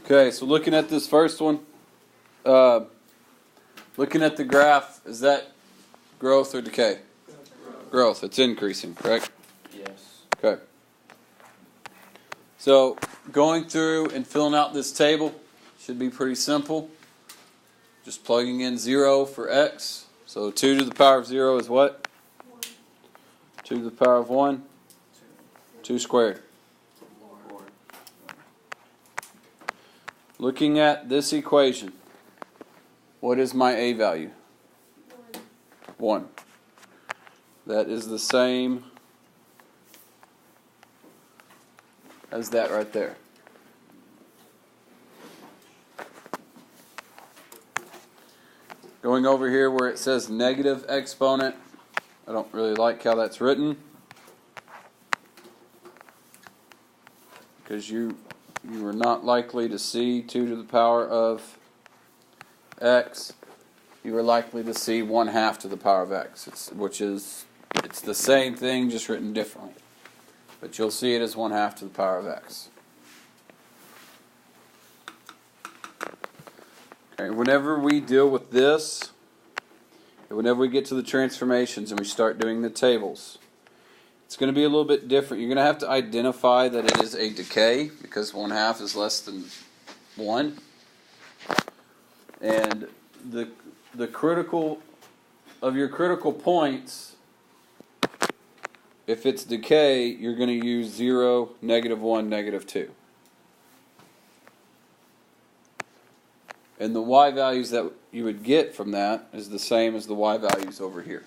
Okay, so looking at this first one, looking at the graph, is that growth or decay? Growth. It's increasing, correct? Yes. Okay. So going through and filling out this table should be pretty simple. Just plugging in 0 for x. So 2 to the power of 0 is what? 1. 2 to the power of 1? 2 squared. 4. Looking at this equation, what is my a value? 1. That is the same as that right there. Going over here where it says negative exponent, I don't really like how that's written, because you are not likely to see 2 to the power of x. You are likely to see 1/2 to the power of x, it's the same thing, just written differently. But you'll see it as 1/2 to the power of x. Okay, whenever we deal with this, whenever we get to the transformations and we start doing the tables, it's going to be a little bit different. You're going to have to identify that it is a decay, because 1/2 is less than 1. And the critical of your critical points, if it's decay, you're going to use 0, -1, -2. And the y values that you would get from that is the same as the y values over here.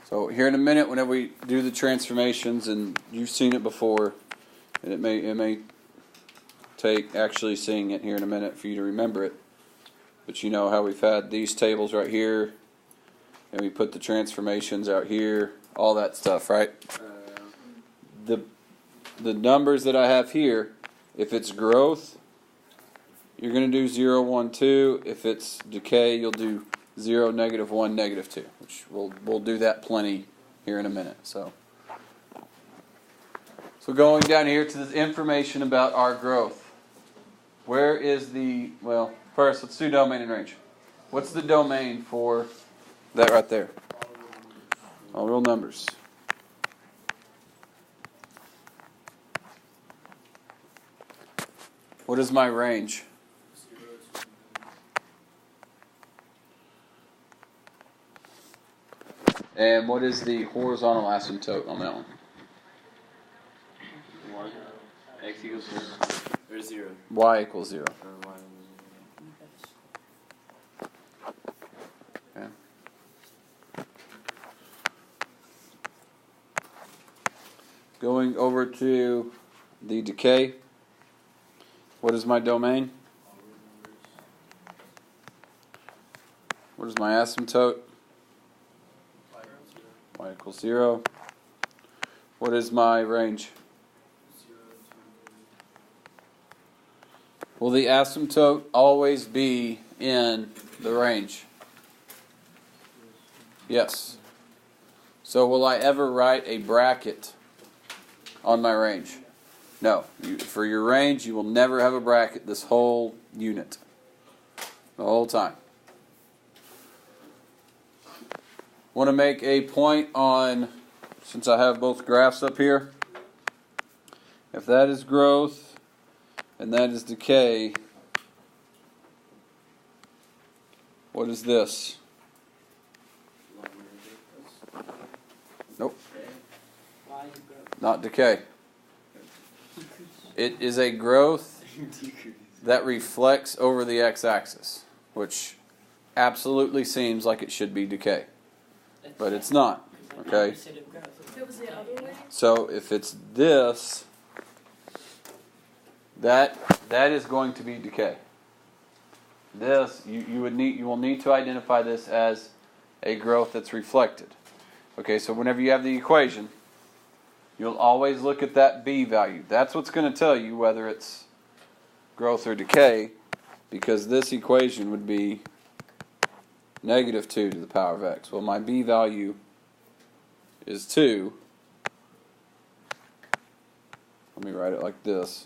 So here in a minute, whenever we do the transformations, and you've seen it before, and it may take actually seeing it here in a minute for you to remember it. But you know how we've had these tables right here, and we put the transformations out here, all that stuff, right? The numbers that I have here, if it's growth, you're going to do 0, 1, 2. If it's decay, you'll do 0, -1, -2, which we'll do that plenty here in a minute. So going down here to the information about our growth. Where is first let's do domain and range. What's the domain for that right there? All real numbers. What is my range? And what is the horizontal asymptote on that one? 1. X equals 0. Or 0. Y equals 0. Or y Okay. Going over to the decay. What is my domain? What is my asymptote? Y equals 0. What is my range? Will the asymptote always be in the range? Yes. So will I ever write a bracket on my range? No. For your range, you will never have a bracket this whole unit. The whole time. Want to make a point on, since I have both graphs up here, if that is growth and that is decay, what is this? Nope. Not decay. It is a growth that reflects over the x-axis, which absolutely seems like it should be decay. But it's not. Okay? It was the other way? So if it's this, that is going to be decay. This you will need to identify this as a growth that's reflected. Okay, so whenever you have the equation, you'll always look at that b value. That's what's going to tell you whether it's growth or decay, because this equation would be -2 to the power of x. Well, my b value is 2. let me write it like this.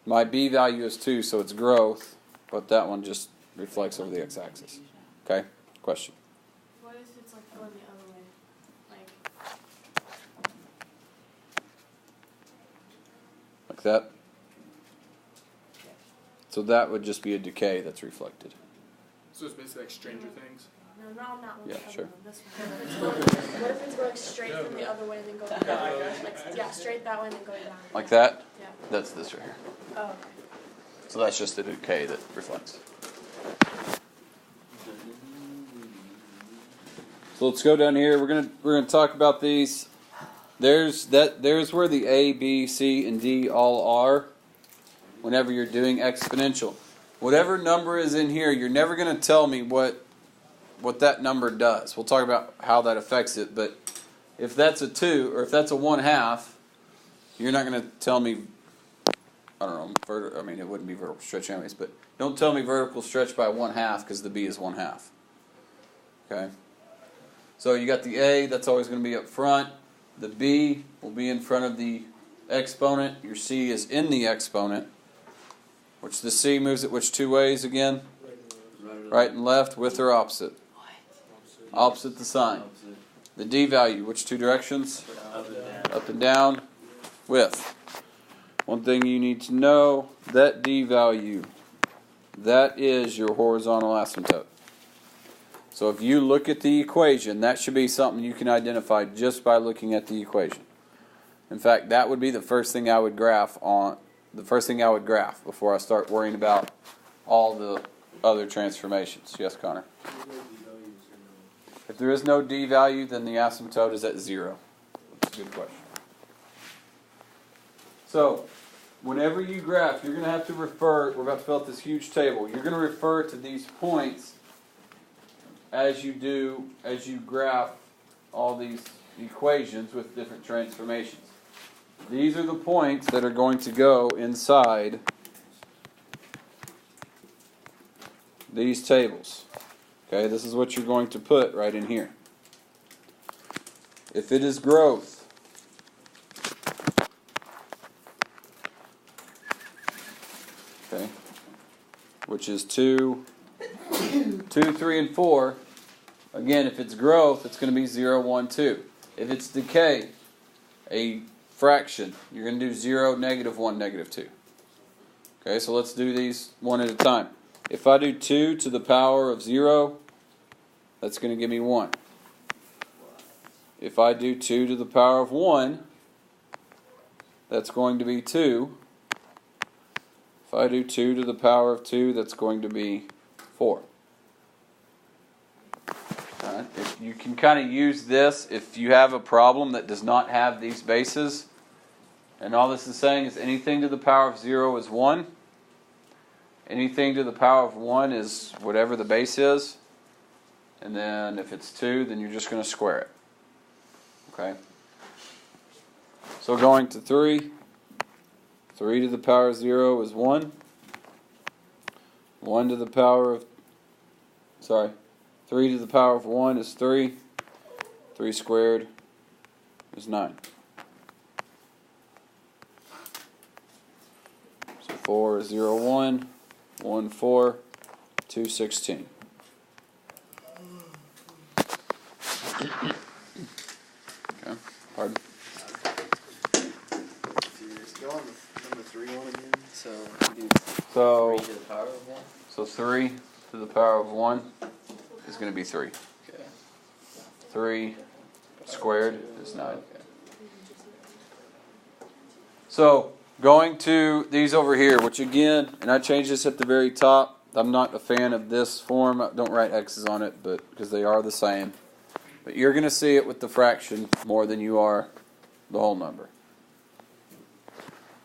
My b value is 2, so it's growth, but that one just reflects over the x-axis. Okay? Question? What if it's like going the other way? Like that? So that would just be a decay that's reflected. So it's basically like Stranger Things. No, not on that one. Yeah, the other sure. one, this one. What if it's going straight from the other way and then going down? Like, yeah, straight that way and then going down. Like that? Yeah. That's this right here. Oh, okay. So that's just a decay that reflects. So let's go down here. We're gonna talk about these. There's where the A, B, C, and D all are. Whenever you're doing exponential, whatever number is in here, you're never gonna tell me what that number does. We'll talk about how that affects it. But if that's a 2 or if that's a 1/2, you're not gonna tell me. I don't know. I mean, it wouldn't be vertical stretch anyways. But don't tell me vertical stretch by 1/2 because the B is 1/2. Okay. So you got the A, that's always going to be up front. The B will be in front of the exponent. Your C is in the exponent. Which the C moves it which 2 ways again? Right and left, with or opposite? Opposite the sign. The D value, which 2 directions? Up and down, with. One thing you need to know, that D value, that is your horizontal asymptote. So if you look at the equation, that should be something you can identify just by looking at the equation. In fact, that would be the first thing I would graph before I start worrying about all the other transformations. Yes, Connor? If there is no D value, then the asymptote is at 0. That's a good question. So, whenever you graph, you're going to have to refer, we're about to fill out this huge table, you're going to refer to these points as you graph all these equations with different transformations. These are the points that are going to go inside these tables. Okay, this is what you're going to put right in here. If it is growth, okay, which is 2, 3, and 4. Again, if it's growth, it's going to be 0, 1, 2. If it's decay, a fraction, you're going to do 0, -1, -2. Okay, so let's do these one at a time. If I do 2 to the power of 0, that's going to give me 1. If I do 2 to the power of 1, that's going to be 2. If I do 2 to the power of 2, that's going to be 4. If you can kind of use this if you have a problem that does not have these bases. And all this is saying is anything to the power of 0 is 1. Anything to the power of 1 is whatever the base is. And then if it's 2, then you're just going to square it. Okay? So going to 3. 3 to the power of 0 is 1. 1 to the power of... 3 to the power of 1 is 3. 3 squared is 9. So 4 is 0, 1. 1, 4. 2, 16. Okay, pardon? Go on the number 3 one again. So you do 3 to the power of 1. So 3 to the power of 1 is going to be 3. Okay. 3 squared is 9. Okay. So going to these over here, which again, and I changed this at the very top. I'm not a fan of this form. Don't write X's on it, but because they are the same. But you're going to see it with the fraction more than you are the whole number.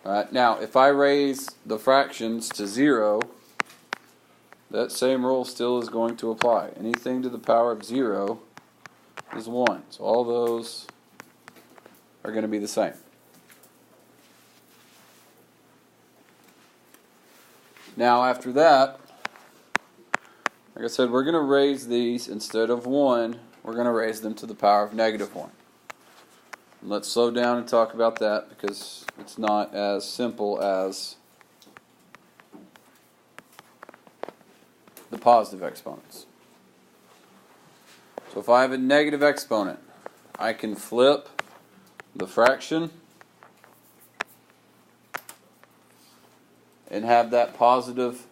All right. Now, if I raise the fractions to 0, that same rule still is going to apply. Anything to the power of 0 is 1. So all those are going to be the same. Now, after that, like I said, we're going to raise these instead of 1, we're going to raise them to the power of -1. Let's slow down and talk about that because it's not as simple as the positive exponents. So if I have a negative exponent, I can flip the fraction and have that positive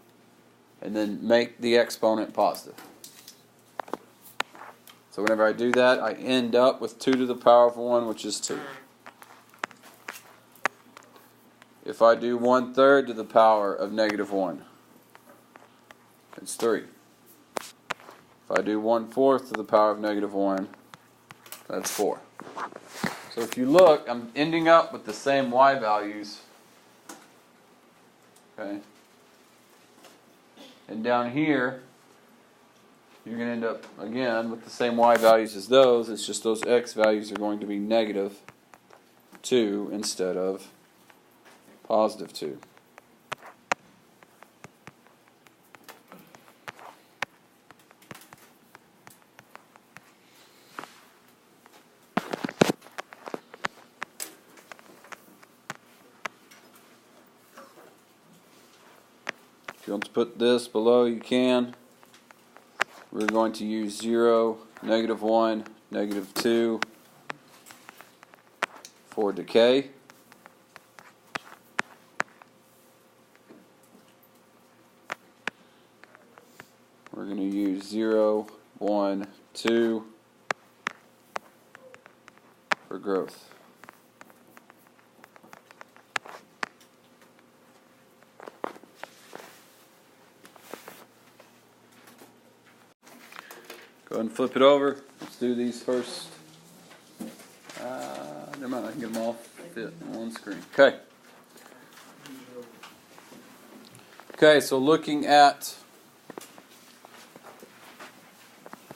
and then make the exponent positive. So whenever I do that, I end up with 2 to the power of 1, which is 2. If I do 1/3 to the power of -1, it's 3. If I do 1/4 to the power of -1, that's 4. So if you look, I'm ending up with the same y values. Okay. And down here, you're going to end up, again, with the same y values as those. It's just those x values are going to be -2 instead of +2. If you want to put this below, you can. We're going to use 0, -1, -2 for decay. We're going to use 0, 1, 2 for growth. Go ahead and flip it over. Let's do these first. Never mind, I can get them all fit on one screen. Okay. Okay, so looking at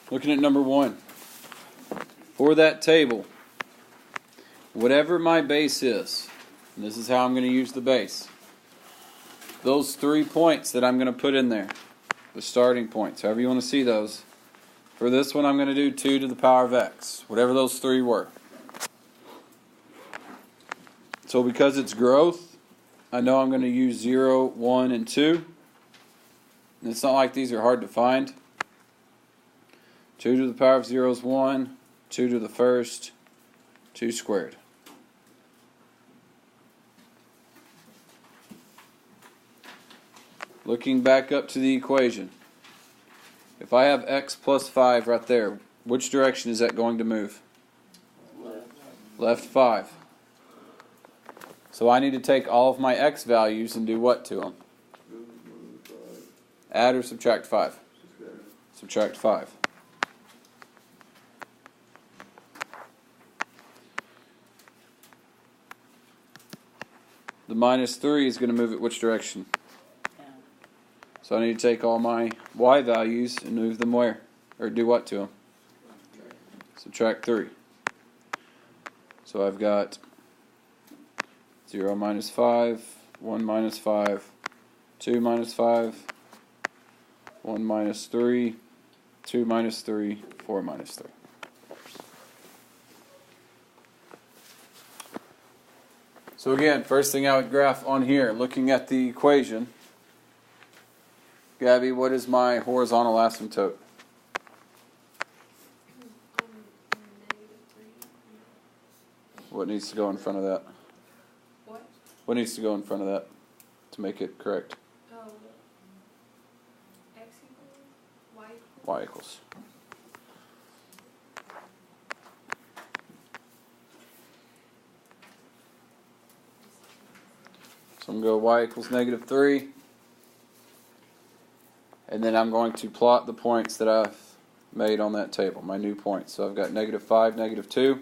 number 1. For that table, whatever my base is, and this is how I'm going to use the base, those 3 points that I'm going to put in there, the starting points, however you want to see those. For this one, I'm going to do 2 to the power of x, whatever those 3 were. So because it's growth, I know I'm going to use 0, 1, and 2. And it's not like these are hard to find. 2 to the power of 0 is 1, 2 to the first, 2 squared. Looking back up to the equation. If I have x plus 5 right there, which direction is that going to move? Left 5. So I need to take all of my x values and do what to them? Add or subtract 5? Subtract 5. The -3 is going to move it which direction? So I need to take all my y values and move them where? Or do what to them? Subtract 3. So I've got 0 minus 5, 1 minus 5, 2 minus 5, 1 minus 3, 2 minus 3, 4 minus 3. So again, first thing I would graph on here, looking at the equation. Gabby, what is my horizontal asymptote? What needs to go in front of that? What? What needs to go in front of that to make it correct? Oh. X equals Y equals? Y equals. So I'm going to go y equals -3. And then I'm going to plot the points that I've made on that table, my new points. So I've got -5, -2,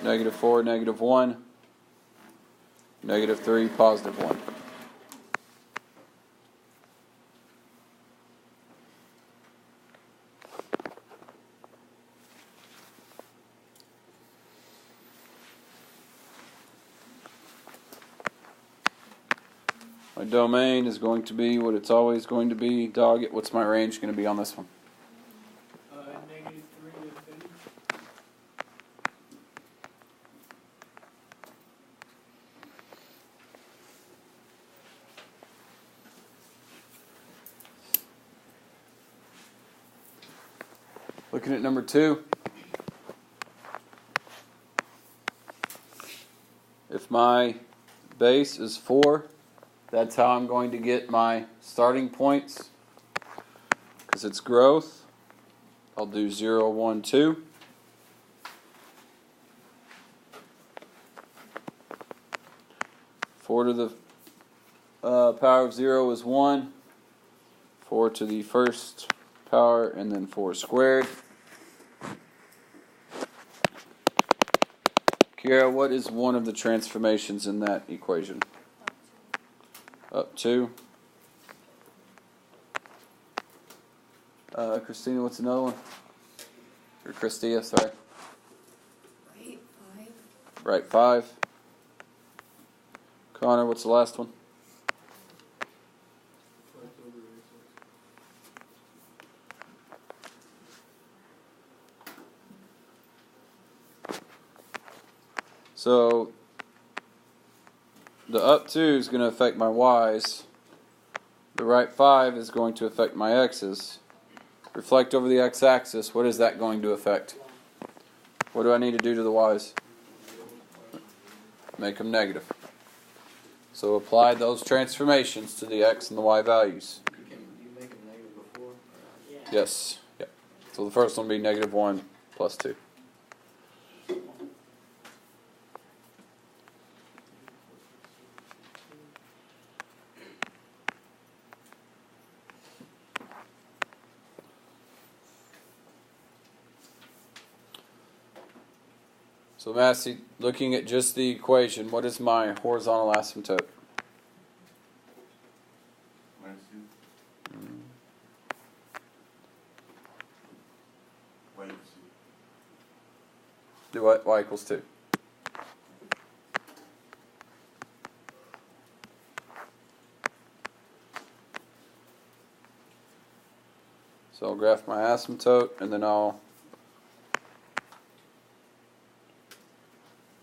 -4, -1, -3, +1. My domain is going to be what it's always going to be. Dog it. What's my range going to be on this one? -3 to infinity. Looking at number 2. If my base is 4, that's how I'm going to get my starting points. Because it's growth, I'll do 0, 1, 2. Four to the power of 0 is 1. 4 to the first power, and then 4 squared. Kiara, what is one of the transformations in that equation? Up 2. Christina, what's another one? Or Christia, sorry. Right, 5. Right 5. Connor, what's the last one? So the up 2 is going to affect my y's. The right 5 is going to affect my x's. Reflect over the x-axis. What is that going to affect? What do I need to do to the y's? Make them negative. So apply those transformations to the x and the y values. You make them negative before? Yes. Yep. So the first one will be negative 1 plus 2. So Massey, looking at just the equation, what is my horizontal asymptote? Do what? Y equals 2. So I'll graph my asymptote, and then I'll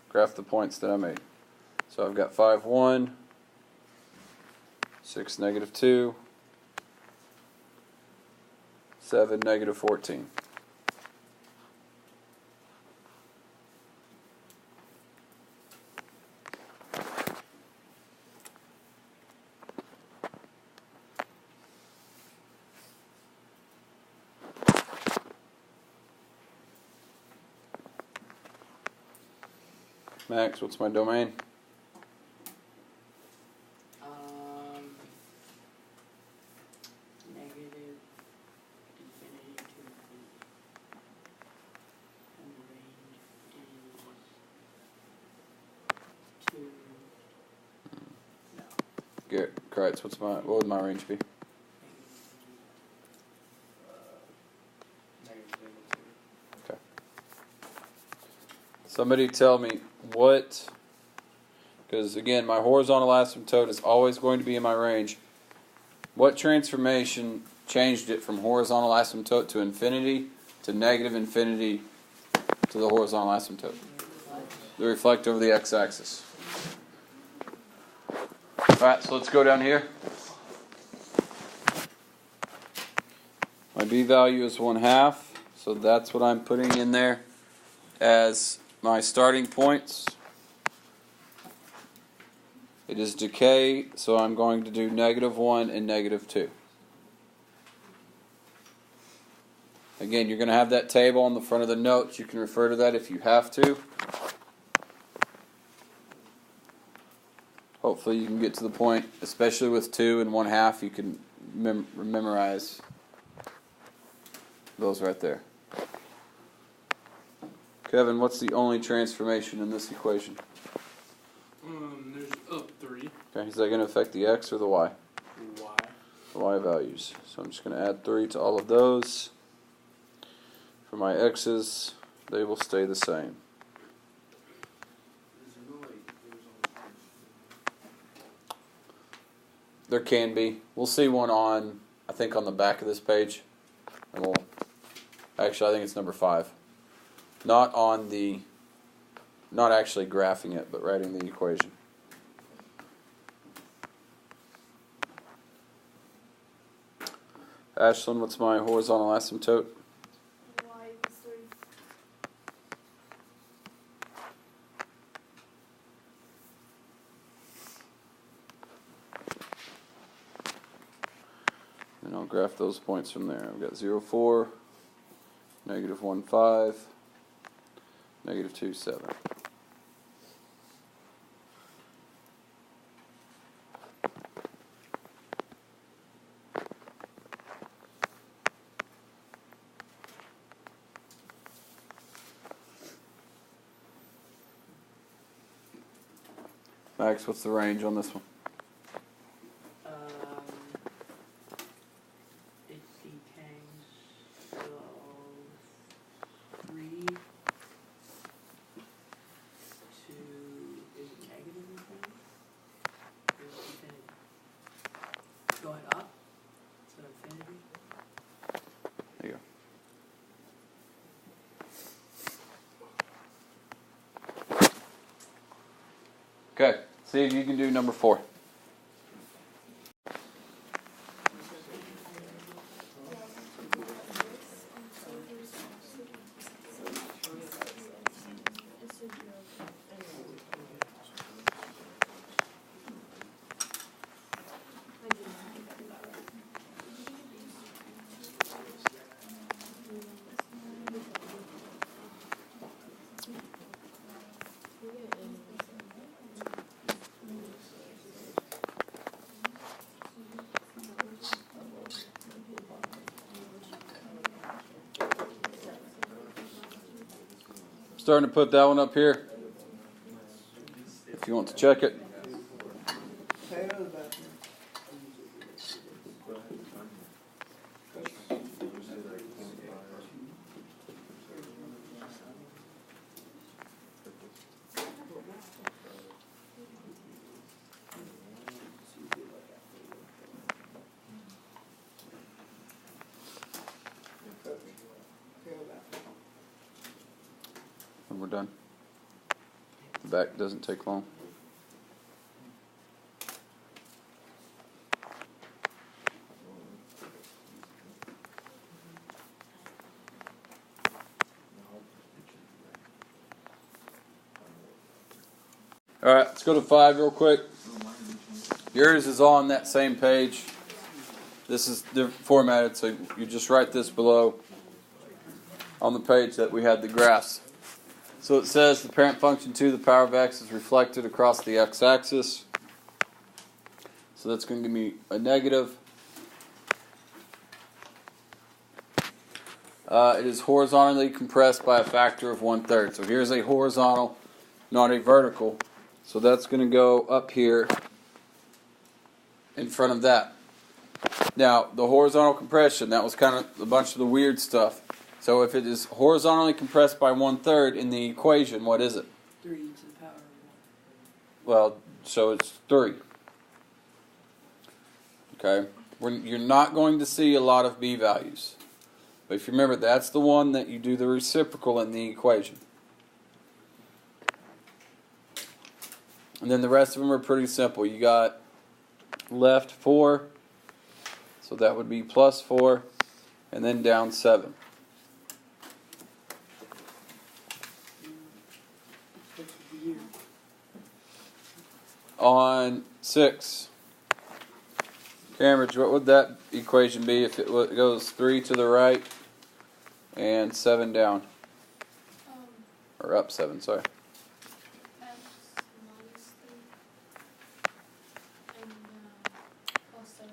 graph the points that I made. So I've got 5, 1, 6, negative 2, 7, negative 14. Max, what's my domain? Negative infinity to infinity. And the range is 2. No. Garrett Kreitz, what would my range be? Negative 2. Okay. Somebody tell me what, because again, my horizontal asymptote is always going to be in my range. What transformation changed it from horizontal asymptote to infinity to negative infinity to the horizontal asymptote? The reflect over the x-axis. Alright, so let's go down here. My b value is 1/2, so that's what I'm putting in there as my starting points. It is decay, so I'm going to do negative 1 and negative 2. Again, you're going to have that table on the front of the notes. You can refer to that if you have to. Hopefully you can get to the point, especially with 2 and 1/2, you can memorize those right there. Kevin, what's the only transformation in this equation? There's up 3. Okay, is that going to affect the x or the y? Y. The y values. So I'm just going to add 3 to all of those. For my x's, they will stay the same. There can be. We'll see one on, I think, on the back of this page. And we'll, actually, I think it's number 5. Not actually graphing it, but writing the equation. Ashlyn, what's my horizontal asymptote? Y I'll graph those points from there. I've got 0, 4, negative 1, 5, negative 2, 7. Max, what's the range on this one? It depends. So 3 to is it negative infinity? Or is it infinity? Going up? So infinity? There you go. Okay, see if you can do number 4. Starting to put that one up here. If you want to check it. When we're done. The back doesn't take long. All right, let's go to 5 real quick. Yours is on that same page. This is formatted, so you just write this below on the page that we had the graphs. So it says the parent function 2 to the power of x is reflected across the x-axis. So that's going to give me a negative. It is horizontally compressed by a factor of 1/3. So here's a horizontal, not a vertical. So that's going to go up here in front of that. Now, the horizontal compression, that was kind of a bunch of the weird stuff. So if it is horizontally compressed by 1/3 in the equation, what is it? 3 to the power of 1. Well, so it's 3. Okay? You're not going to see a lot of b values. But if you remember, that's the one that you do the reciprocal in the equation. And then the rest of them are pretty simple. You got left 4, so that would be plus 4, and then down 7. On 6, Cambridge, what would that equation be if it goes 3 to the right and 7 down? Or up 7, sorry. X minus 3 and plus 7.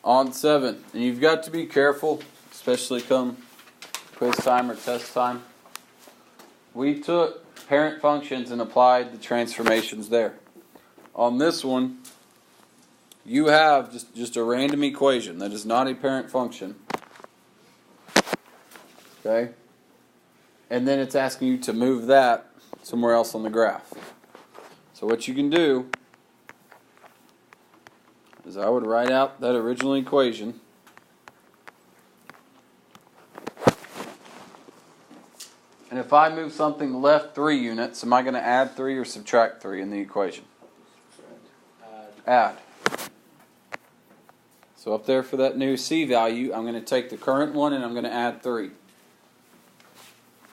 On 7, and you've got to be careful, especially come quiz time or test time. We took parent functions and applied the transformations there. On this one, you have just a random equation that is not a parent function. Okay? And then it's asking you to move that somewhere else on the graph. So what you can do is I would write out that original equation. And if I move something left 3 units, am I going to add 3 or subtract 3 in the equation? Add. So up there for that new C value, I'm going to take the current one and I'm going to add 3.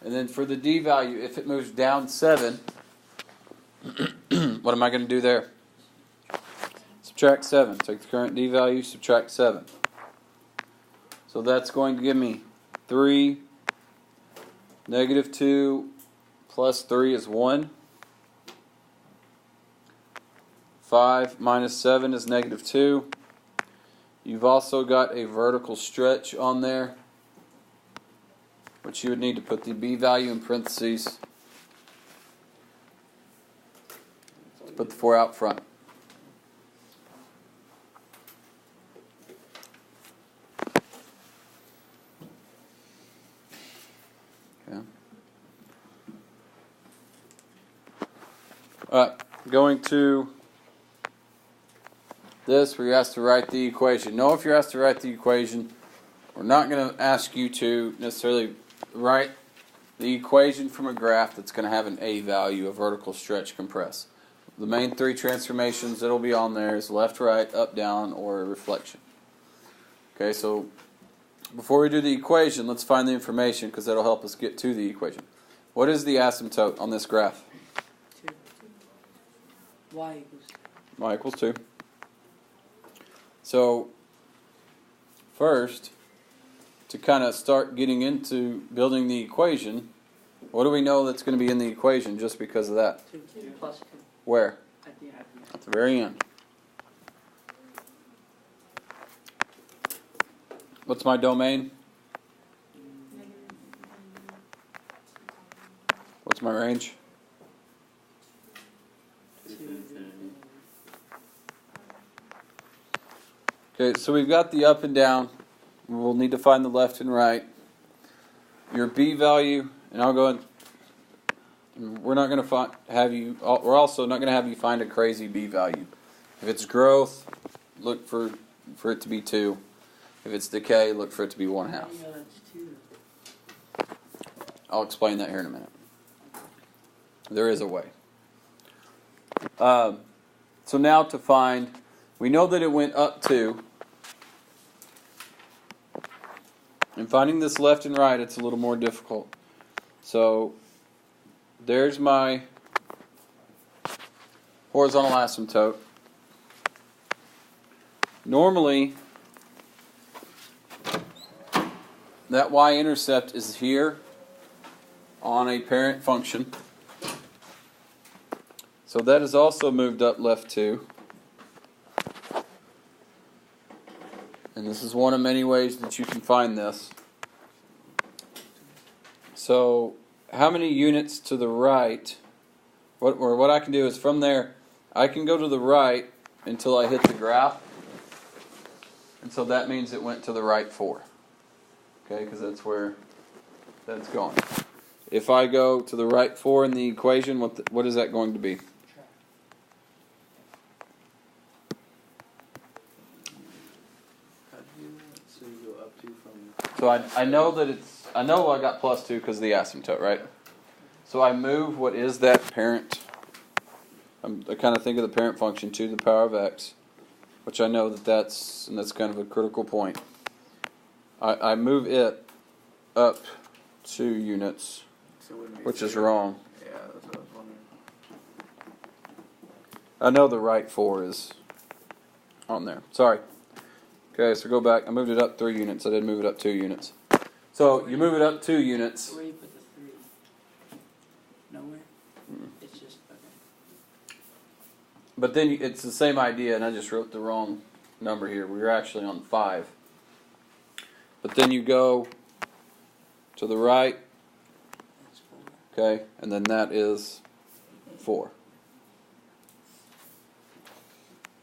And then for the d value, if it moves down 7, what am I going to do there? Subtract 7. Take the current d value, subtract 7. So that's going to give me 3, negative 2, plus 3 is 1. 5 minus 7 is negative 2. You've also got a vertical stretch on there, which you would need to put the b value in parentheses to put the 4 out front. Okay. Alright, going to this where you're asked to write the equation. Know if you're asked to write the equation, we're not going to ask you to necessarily write the equation from a graph that's going to have an a value, a vertical stretch, compress. The main 3 transformations that'll be on there is left, right, up, down, or a reflection. Okay, so before we do the equation, let's find the information because that'll help us get to the equation. What is the asymptote on this graph? 2. Y equals 2. Y equals 2. So, first, to kind of start getting into building the equation, what do we know that's going to be in the equation just because of that? 2 plus 2. Where? At the end. At the very end. What's my domain? What's my range? 2 to infinity. Okay, so we've got the up and down. We'll need to find the left and right. Your b value, and I'll go and we're not going to have you. We're also not going to have you find a crazy b value. If it's growth, look for it to be 2. If it's decay, look for it to be 1/2. Yeah, that's 2. I'll explain that here in a minute. There is a way. So now to find, we know that it went up 2. And finding this left and right, it's a little more difficult. So there's my horizontal asymptote. Normally, that y-intercept is here on a parent function. So that is also moved up left 2. And this is one of many ways that you can find this. So how many units to the right? What I can do is from there, I can go to the right until I hit the graph. And so that means it went to the right 4. Okay, because that's where that's going. If I go to the right 4 in the equation, what is that going to be? How do you do that? So you go up 2 from. So I know that I know I got plus 2 because of the asymptote, right? So I move what is that parent. I kind of think of the parent function to the power of x, which I know that's kind of a critical point. I move it up 2 units, So it wouldn't be which is 3. wrong. Yeah, that's what I was wondering. I know the right 4 is on there. Sorry. Okay, so go back. I moved it up 3 units. I didn't move it up 2 units. So you move it up 2 units. Where do you put the 3? Nowhere? It's just, okay. But then it's the same idea, and I just wrote the wrong number here. We were actually on 5. But then you go to the right, That's 4. okay, and then that is 4.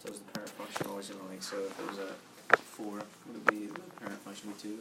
So is the parent function always going to so if it was at 4, would it be the parent function be 2?